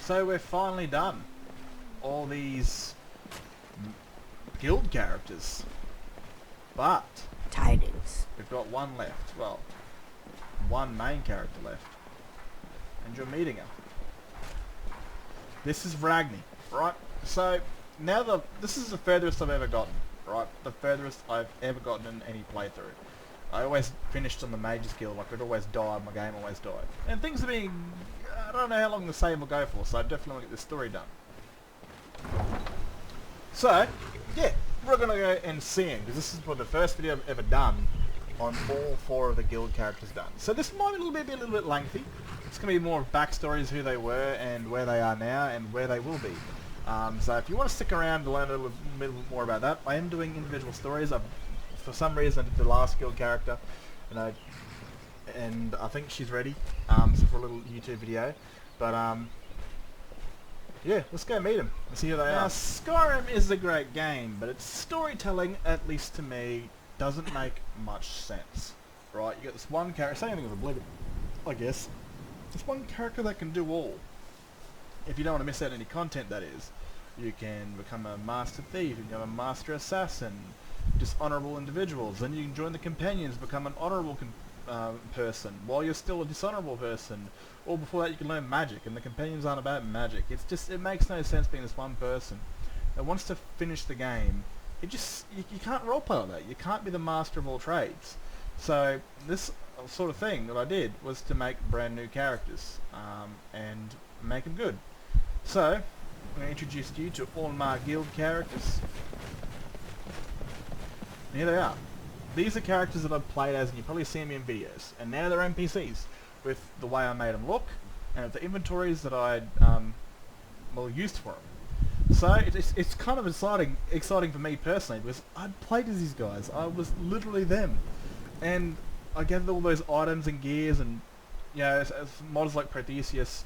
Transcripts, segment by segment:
So we're finally done. All these guild characters. But Tidings. we've got one left. Well, one main character left. And you're meeting her. This is Ragni, right? So now this is the furthest I've ever gotten, right? The furthest I've ever gotten in any playthrough. I always finished on the Mages Guild, like I'd always die, my game always died. And things are being, I don't know how long the save will go for, so I definitely want to get this story done. So, yeah, we're going to go and see him, because this is the first video I've ever done on all 4 of the guild characters done. So this might be a little bit lengthy. It's going to be more of backstories, who they were, and where they are now, and where they will be. So if you want to stick around to learn a little bit more about that, I am doing individual stories. For some reason I did the last guild character, and I think she's ready, so for a little YouTube video. But yeah, let's go meet them and see who they are. Skyrim is a great game, but its storytelling, at least to me, doesn't make much sense. Right, you got this one character, same thing with Oblivion, I guess. This one character that can do all. If you don't want to miss out any content, that is. You can become a master thief, you can become a master assassin, dishonorable individuals. Then you can join the companions, become an honorable person, while you're still a dishonorable person. Or before that you can learn magic, and the companions aren't about magic. It's just, it makes no sense being this one person that wants to finish the game. It just, you can't roleplay like that. You can't be the master of all trades. So this sort of thing that I did was to make brand new characters, and make them good. So I'm going to introduce you to all my guild characters. And here they are. These are characters that I've played as, and you've probably seen me in videos. And now they're NPCs, with the way I made them look, and with the inventories that I'd used for them. So it's kind of exciting for me personally, because I'd played as these guys. I was literally them. And I gathered all those items and gears, and you know, as mods like Protheus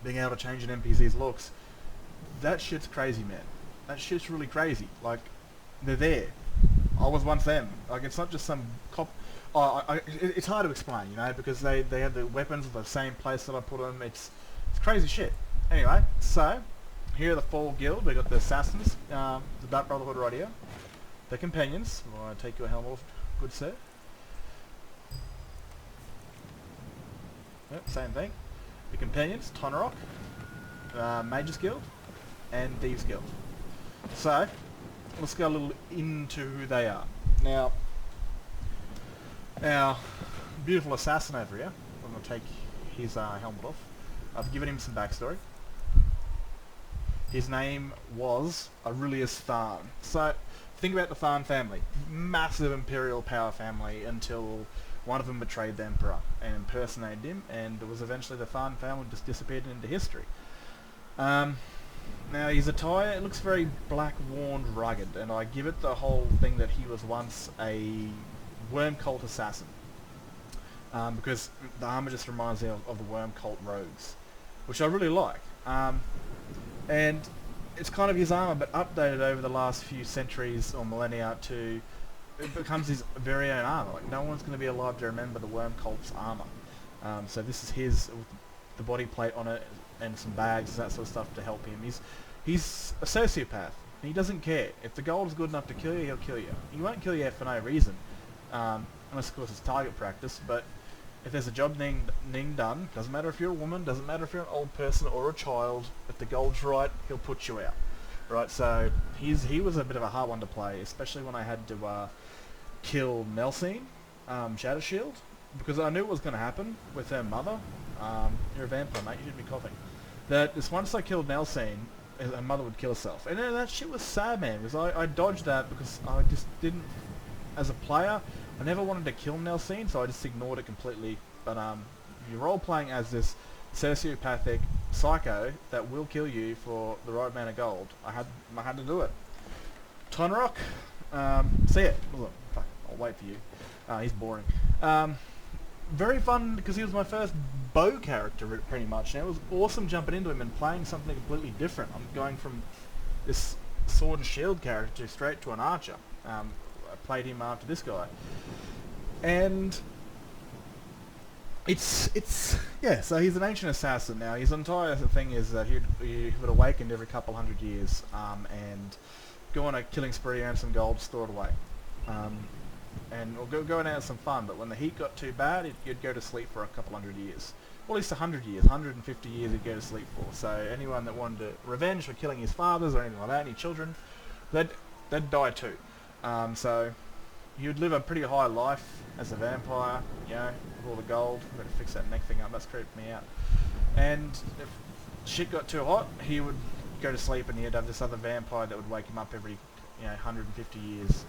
being able to change an NPC's looks, that shit's crazy, man. That shit's really crazy. Like, they're there. I was once them. Like, it's not just some cop. It's hard to explain, you know, because they have the weapons in the same place that I put them. It's crazy shit. Anyway, so here are the 4 guild. We got the assassins, the Brotherhood right here. The companions. I want to take your helmet off, good sir. Yep, same thing. The companions, Tonraq, Mages Guild, and Thieves Guild. So let's go a little into who they are. Now, our beautiful assassin over here, I'm going to take his helmet off. I've given him some backstory. His name was Aurelius Tharn. So, think about the Tharn family. Massive imperial power family until one of them betrayed the Emperor and impersonated him, and it was eventually the Tharn family just disappeared into history. Now his attire, it looks very black, worn, rugged, and I give it the whole thing that he was once a worm cult assassin. Because the armor just reminds me of the worm cult rogues, which I really like. And it's kind of his armor, but updated over the last few centuries or millennia to, it becomes his very own armor. Like, no one's going to be alive to remember the worm cult's armor. So this is his, with the body plate on it, and some bags and that sort of stuff to help him. He's a sociopath. He doesn't care. If the gold is good enough to kill you, he'll kill you. He won't kill you for no reason, unless of course it's target practice. But if there's a job being done, doesn't matter if you're a woman, doesn't matter if you're an old person or a child, if the gold's right, he'll put you out. Right, so he was a bit of a hard one to play, especially when I had to kill Nelsine, Shadow Shield, because I knew what was going to happen with her mother. You're a vampire, mate, you should be coughing. That is, once I killed Nelsine, her mother would kill herself. And that shit was sad, man, because I dodged that because I just didn't, as a player, I never wanted to kill Nelsine, so I just ignored it completely. But you're role-playing as this sociopathic psycho that will kill you for the right amount of gold. I had to do it. Tonraq, see it. Fuck, I'll wait for you. He's boring. Very fun because he was my first bow character pretty much, and it was awesome jumping into him and playing something completely different. I'm going from this sword and shield character straight to an archer. I played him after this guy, and It's yeah. So he's an ancient assassin now. His entire thing is that he would awakened every couple hundred years, and go on a killing spree, earn some gold, store it away, um, and or go and have some fun. But when the heat got too bad, you'd go to sleep for a couple hundred years. Well, at least 100 years, 150 years he'd go to sleep for. So anyone that wanted revenge for killing his fathers or anything like that, any children, they'd die too. So you'd live a pretty high life as a vampire, you know, with all the gold. I'm going to fix that neck thing up, that's creeped me out. And if shit got too hot, he would go to sleep and he'd have this other vampire that would wake him up every, 150 years.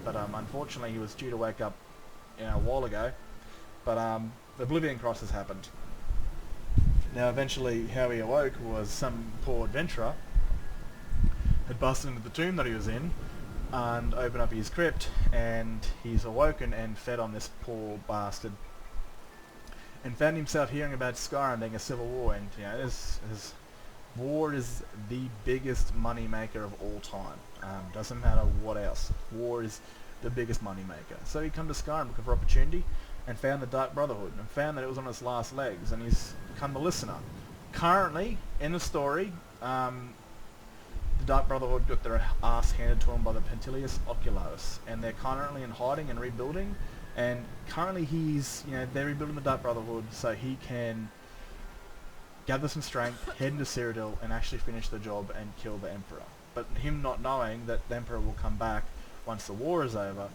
But unfortunately he was due to wake up, a while ago. But the Oblivion Crisis happened. Now eventually how he awoke was some poor adventurer had busted into the tomb that he was in and opened up his crypt, and he's awoken and fed on this poor bastard and found himself hearing about Skyrim being a civil war, and this war is the biggest money maker of all time. Doesn't matter what else, war is the biggest money maker. So he come to Skyrim looking for opportunity and found the Dark Brotherhood and found that it was on its last legs, and he's become a listener. Currently in the story, the Dark Brotherhood got their ass handed to them by the Pentilius Ocularis, and they're currently in hiding and rebuilding, and currently they're rebuilding the Dark Brotherhood so he can gather some strength, head into Cyrodiil and actually finish the job and kill the Emperor. But him not knowing that the Emperor will come back once the war is over,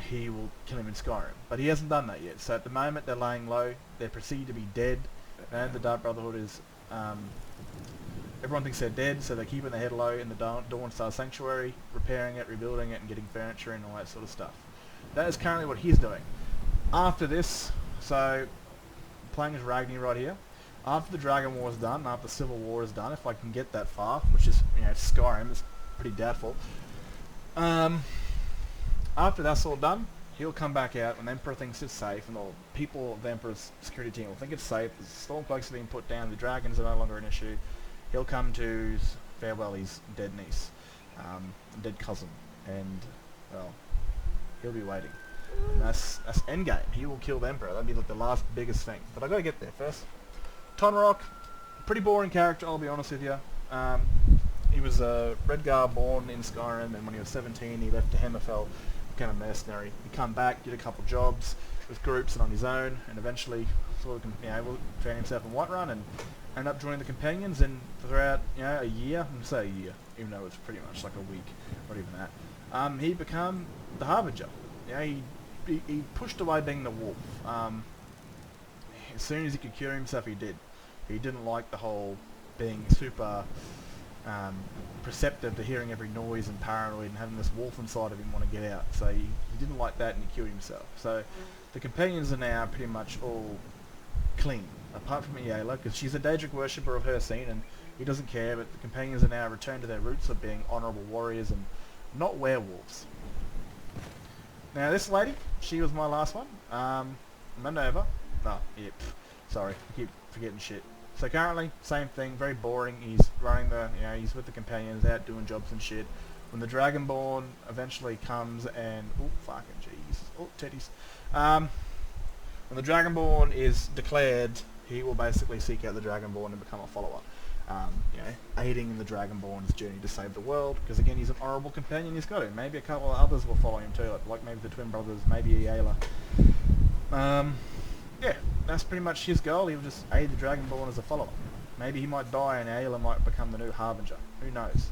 he will kill him in Skyrim. But he hasn't done that yet, so at the moment they're laying low, they're perceived to be dead, and the Dark Brotherhood is everyone thinks they're dead, so they're keeping their head low in the Dawnstar Sanctuary, repairing it, rebuilding it, and getting furniture and all that sort of stuff. That is currently what he's doing. After this, so playing as Ragni right here, after the Dragon War is done, after the Civil War is done, if I can get that far, which is, Skyrim, it's pretty doubtful. After that's all done, he'll come back out when the Emperor thinks it's safe, and the people of the Emperor's security team will think it's safe, the Stormcloaks have been put down, the dragons are no longer an issue. He'll come to farewell his dead niece, dead cousin, and, well, he'll be waiting. And that's endgame. He will kill the Emperor. That'll be like the last biggest thing. But I gotta get there first. Tonraq, pretty boring character, I'll be honest with you. He was a Redgar born in Skyrim, and when he was 17 he left to Hammerfell, became a mercenary. He come back, did a couple jobs with groups and on his own, and eventually sort of, found himself in Whiterun and ended up joining the Companions, and throughout, a year, I'm gonna say a year, even though it's pretty much like a week, not even that, he became the Harbinger. He pushed away being the wolf. As soon as he could cure himself, he did. He didn't like the whole being super perceptive to hearing every noise and paranoid and having this wolf inside of him want to get out. So he didn't like that, and he cured himself. So the Companions are now pretty much all clean, apart from Iela, because she's a Daedric worshipper of her scene, and he doesn't care, but the Companions are now returned to their roots of being honourable warriors and not werewolves. Now this lady, she was my last one, Minerva. Sorry, I keep forgetting shit. So currently, same thing, very boring. He's running he's with the Companions, out doing jobs and shit. When the Dragonborn eventually comes and, oh fucking jeez, oh titties. When the Dragonborn is declared, he will basically seek out the Dragonborn and become a follower. Aiding in the Dragonborn's journey to save the world, because again, he's an honourable companion, he's got it. Maybe a couple of others will follow him too, like maybe the twin brothers, maybe Iela. Yeah, that's pretty much his goal. He'll just aid the Dragonborn as a follower. Maybe he might die and Iela might become the new Harbinger. Who knows?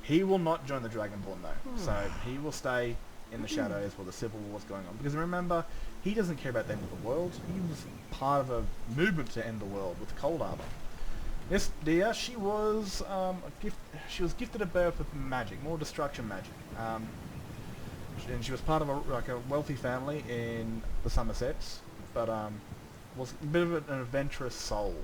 He will not join the Dragonborn though, so he will stay in the shadows while the Civil War's going on. Because remember, he doesn't care about the end of the world. He was part of a movement to end the world with Cold Arbor. This deer, she was she was gifted at birth with magic, more destruction magic. And she was part of a wealthy family in the Somersets, but was a bit of an adventurous soul.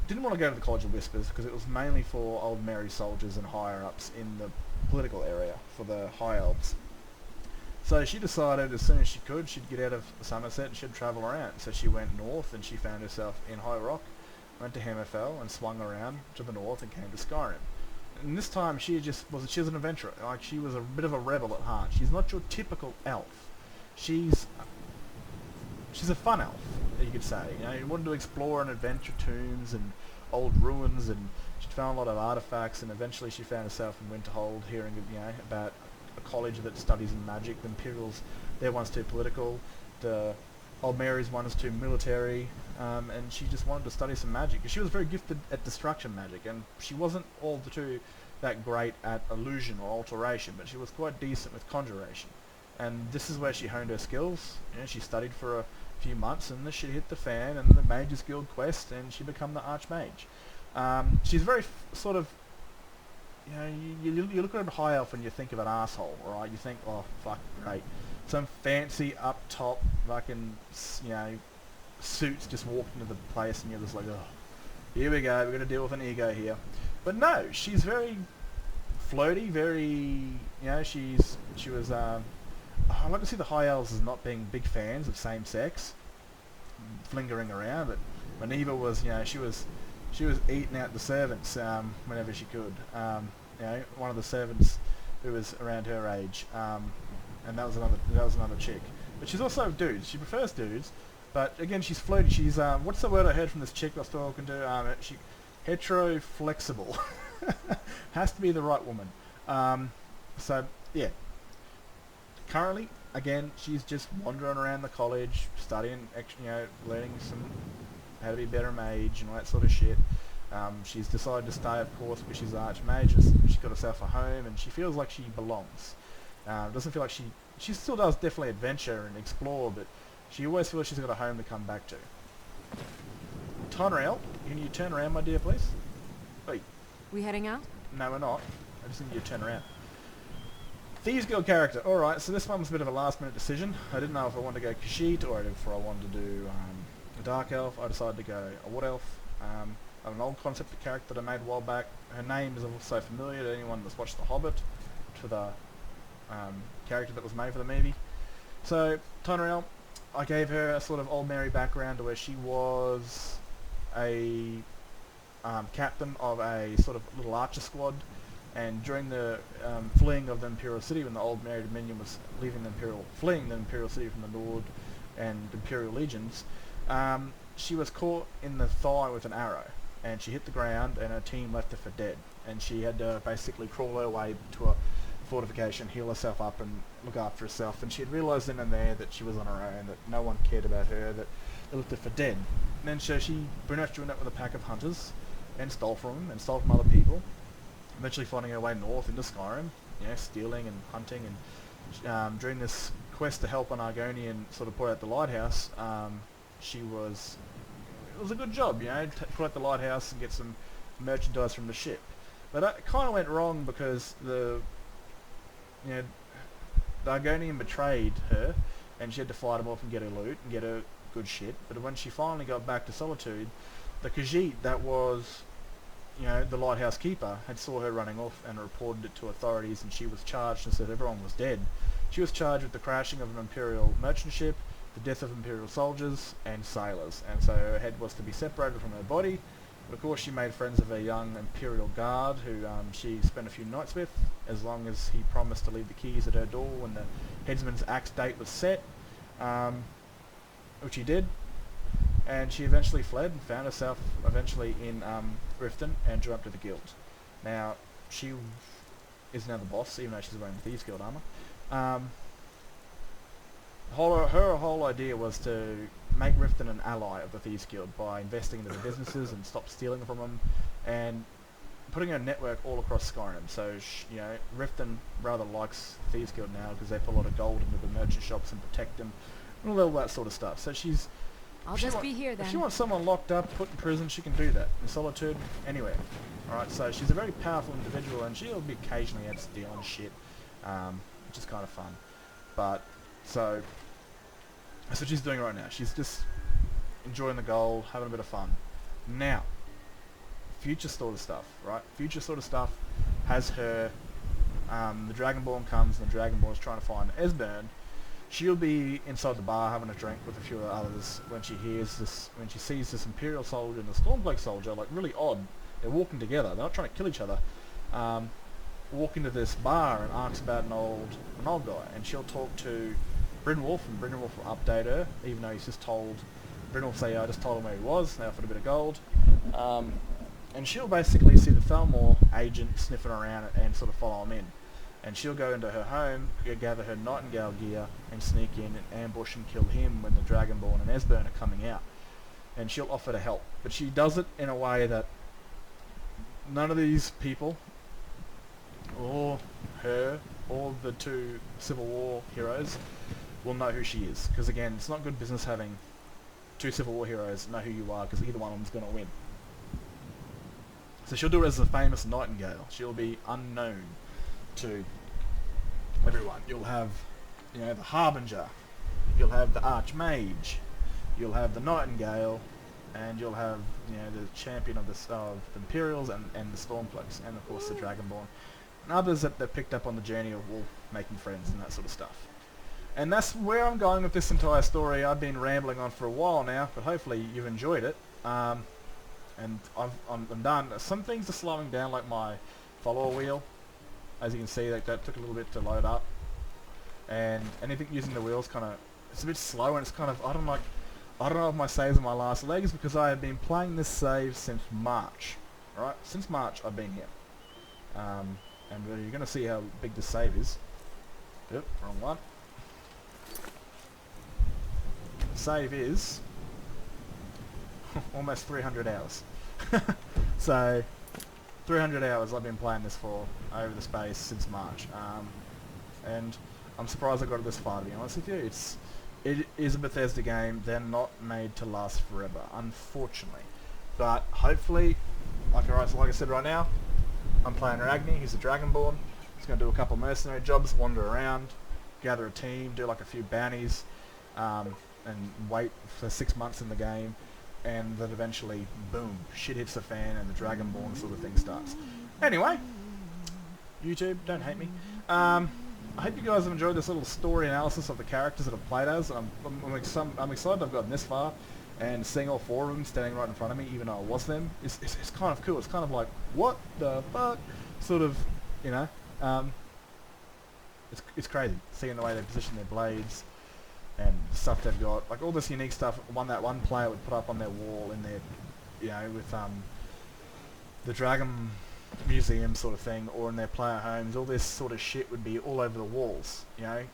Didn't want to go to the College of Whispers because it was mainly for Old Mary soldiers and higher ups in the political area for the High Elves. So she decided as soon as she could, she'd get out of Somerset and she'd travel around. So she went north and she found herself in High Rock, went to Hammerfell and swung around to the north and came to Skyrim. And this time she was an adventurer. Like, she was a bit of a rebel at heart. She's not your typical elf. She's she's a fun elf, you could say. You know, she wanted to explore and adventure tombs and old ruins, and she found a lot of artifacts. And eventually, she found herself in Winterhold, hearing about a college that studies in magic. The Imperials, their one's too political. The Old Mary's one is too military, and she just wanted to study some magic. She was very gifted at destruction magic, and she wasn't all too that great at illusion or alteration, but she was quite decent with conjuration. And this is where she honed her skills. You know, she studied for a few months, and the shit hit the fan, and the Mages Guild quest, and she became the Archmage. She's very sort of, you know, you look at a high elf and you think of an asshole, right? You think, oh fuck, great, some fancy up top fucking, you know, suits just walked into the place, and you're just like, oh, here we go, we're gonna deal with an ego here. But no, she's very floaty, very, you know, she was. I like to see the high elves as not being big fans of same sex, flingering around, but Minerva was, you know, she was eating out the servants whenever she could. You know, one of the servants who was around her age, and that was another chick. But she's also dudes. She prefers dudes, but again, she's floaty. She's what's the word I heard from this chick I was talking to? She hetero flexible. Has to be the right woman. So yeah. Currently, again, she's just wandering around the college, studying, you know, learning how to be a better mage and all that sort of shit. She's decided to stay, of course, because she's an archmage. She's got herself a home, and she feels like she belongs. Doesn't feel like she still does definitely adventure and explore, but she always feels she's got a home to come back to. Tonraq, can you turn around, my dear, please? Wait. We heading out? No, we're not. I just need you to turn around. Thieves Guild character. Alright, so this one was a bit of a last minute decision. I didn't know if I wanted to go Khajiit or if I wanted to do a Dark Elf. I decided to go a Wood Elf. I have an old concept of character that I made a while back. Her name is also familiar to anyone that's watched The Hobbit, to the character that was made for the movie. So, Tauriel, I gave her a sort of Old Mary background to where she was a captain of a sort of little archer squad. And during the fleeing of the Imperial City, when the Old Mary Dominion was fleeing the Imperial City from the Nord and Imperial legions, she was caught in the thigh with an arrow, and she hit the ground, and her team left her for dead. And she had to basically crawl her way to a fortification, heal herself up, and look after herself. And she had realised then and there that she was on her own, that no one cared about her, that they left her for dead. And then so she pretty much joined up with a pack of hunters, and stole from them, and stole from other people. Eventually finding her way north into Skyrim, you know, stealing and hunting, and during this quest to help an Argonian sort of put out the lighthouse, it was a good job, you know, put out the lighthouse and get some merchandise from the ship. But it kind of went wrong because the Argonian betrayed her, and she had to fight him off and get her loot and get her good shit. But when she finally got back to Solitude, the Khajiit that was, you know, the lighthouse keeper had saw her running off and reported it to authorities, and she was charged and said everyone was dead. She was charged with the crashing of an Imperial merchant ship, the death of Imperial soldiers and sailors, and so her head was to be separated from her body. But of course she made friends of a young Imperial guard who she spent a few nights with, as long as he promised to leave the keys at her door when the headsman's axe date was set, which he did. And she eventually fled and found herself eventually in Riften and drew up to the guild. Now, she is now the boss, even though she's wearing the Thieves Guild armor. Her whole idea was to make Riften an ally of the Thieves Guild by investing into the businesses and stop stealing from them, and putting her network all across Skyrim. So, you know, Riften rather likes the Thieves Guild now because they put a lot of gold into the merchant shops and protect them, and all that sort of stuff. So I'll just be here then. If she wants someone locked up, put in prison, she can do that. In Solitude, anywhere. Alright, so she's a very powerful individual, and she'll be occasionally out stealing shit, which is kind of fun. But, so, that's what she's doing right now. She's just enjoying the gold, having a bit of fun. Now, future sort of stuff, right? Future sort of stuff has her, the Dragonborn comes, and the Dragonborn is trying to find Esbern. She'll be inside the bar having a drink with a few others when she sees this Imperial soldier and a Stormcloak soldier, like really odd. They're walking together. They're not trying to kill each other. walk into this bar and asks about an old guy, and she'll talk to Brynwolf, and Brynwolf will update her, even though he's just told. Brynwolf will say, "Yeah, I just told him where he was. They offered a bit of gold," and she'll basically see the Thalmor agent sniffing around and sort of follow him in. And she'll go into her home, gather her Nightingale gear, and sneak in and ambush and kill him when the Dragonborn and Esbern are coming out. And she'll offer to help, but she does it in a way that none of these people, or her, or the two Civil War heroes, will know who she is. Because again, it's not good business having two Civil War heroes know who you are, because either one of them's going to win. So she'll do it as a famous Nightingale. She'll be unknown to everyone. You'll have, the Harbinger, you'll have the Archmage, you'll have the Nightingale, and you'll have, the champion of the Imperials and the Stormcloaks, and of course the Dragonborn, and others that they've picked up on the journey of making friends and that sort of stuff. And that's where I'm going with this entire story. I've been rambling on for a while now, but hopefully you've enjoyed it. And I'm done. Some things are slowing down, like my follower wheel. As you can see, that took a little bit to load up. And anything using the wheels it's a bit slow, and it's kind of, I don't know if my saves are my last legs, because I have been playing this save since March. Right? Since March I've been here. And you're going to see how big the save is. Yep, wrong one. Save is almost 300 hours. So 300 hours I've been playing this for over the space since March, and I'm surprised I got it this far, to be honest with you. It is a Bethesda game. They're not made to last forever, unfortunately, but hopefully, like I said right now, I'm playing Ragni. He's a Dragonborn. He's going to do a couple mercenary jobs, wander around, gather a team, do like a few bounties, and wait for 6 months in the game, and then eventually, boom, shit hits the fan and the Dragonborn sort of thing starts. Anyway, YouTube, don't hate me. I hope you guys have enjoyed this little story analysis of the characters that I've played as. I'm excited I've gotten this far, and seeing all four of them standing right in front of me, even though it was them, it's kind of cool. It's kind of like, what the fuck? Sort of, it's crazy, seeing the way they position their blades, and the stuff they've got, like all this unique stuff. That one player would put up on their wall in their, with the Dragon Museum sort of thing, or in their player homes. All this sort of shit would be all over the walls,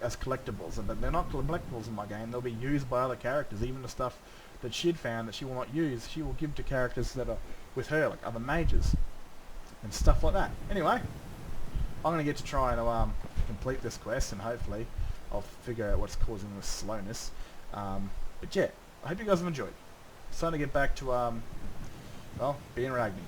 as collectibles. But they're not collectibles in my game. They'll be used by other characters. Even the stuff that she'd found that she will not use, she will give to characters that are with her, like other mages and stuff like that. Anyway, I'm gonna get to try and complete this quest, and hopefully I'll figure out what's causing this slowness. But yeah, I hope you guys have enjoyed. It's time to get back to, being Ragni.